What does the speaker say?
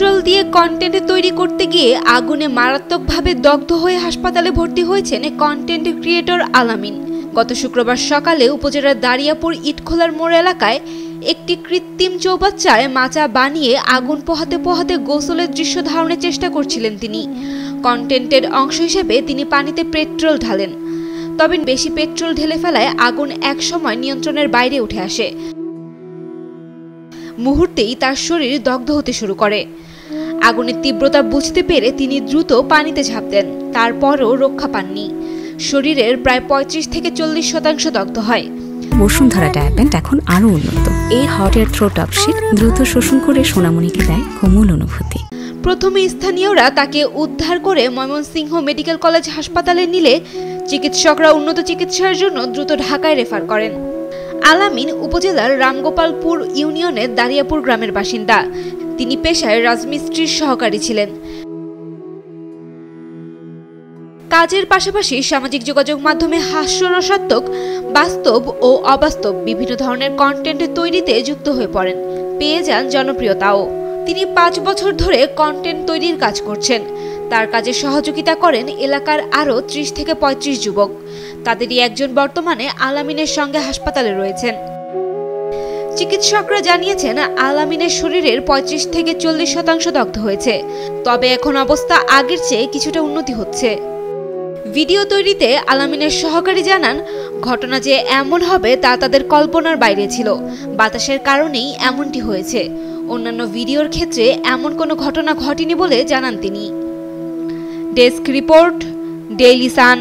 Petrol দিয়ে content তৈরি করতে গিয়ে আগুনে মারাত্মকভাবে দগ্ধ হয়ে হাসপাতালে ভর্তি হয়েছেন কন্টেন্ট ক্রিয়েটর আলামিন। গত শুক্রবার সকালে উপজেলার দারিয়াপুর ইটখোলার মোড় এলাকায় একটি কৃত্রিম চৌবাচ্চায় মাচা বানিয়ে আগুন পোহাতে পোহাতে গোসলের দৃশ্য ধারণের চেষ্টা করছিলেন তিনি। কন্টেন্টের অংশ হিসেবে তিনি পানিতে পেট্রোল ঢালেন, তবে বেশি পেট্রোল ঢেলে ফেলায় আগুন একসময় নিয়ন্ত্রণের বাইরে উঠে আসে। মুহূর্তেই তার শরীর দগ্ধ হতে শুরু করে। আগুনের তীব্রতা বুঝতে পেরে তিনি দ্রুত পানিতে ঝাঁপ দেন, তারপরও রক্ষা পাননি। শরীরের প্রায় 35 থেকে 40% দগ্ধ হয়। বসুন্ধরা ডায়াপেন্ট এখন আরো উন্নত। এই হট এয়ার থ্রো টপশিট দ্রুত শোষণ করে সোনামণিকে দেয় কোমল অনুভূতি। প্রথমে স্থানীয়রা তাকে উদ্ধার করে ময়মনসিংহ মেডিকেল কলেজ হাসপাতালে নিলে চিকিৎসকরা উন্নত চিকিৎসার জন্য দ্রুত ঢাকায় রেফার করেন। আলামিন উপজেলার রামগোপালপুর ইউনিয়নের দারিয়াপুর গ্রামের বাসিন্দা। তিনি পেশায় রাজমিস্ত্রির সহকারী ছিলেন। কাজের পাশাপাশি সামাজিক যোগাযোগ মাধ্যমে হাস্যরসাত্মক, বাস্তব ও অবাস্তব বিভিন্ন ধরনের কন্টেন্ট তৈরিতে যুক্ত হয়ে পড়েন। পেয়ে যান জনপ্রিয়তাও। তিনি 5 বছর ধরে কন্টেন্ট তৈরির কাজ করছেন। তার কাজে সহযোগিতা করেন এলাকার আরও 30 থেকে 35 যুবক। তাদেরই একজন বর্তমানে আলামিনের সঙ্গে হাসপাতালে রয়েছেন। চিকিৎসকরা জানিয়েছেন আলামিনের শরীরের 35 থেকে 40% দগ্ধ হয়েছে, তবে এখন অবস্থা আগের চেয়ে কিছুটা উন্নতি হচ্ছে। ভিডিও তৈরিতে আলামিনের সহকারী জানান, ঘটনা যে এমন হবে তা তাদের কল্পনার বাইরে ছিল। বাতাসের কারণেই এমনটি হয়েছে। অন্যান্য ভিডিওর ক্ষেত্রে এমন কোনো ঘটনা ঘটেনি বলে জানান তিনি। Desk report, Daily Sun.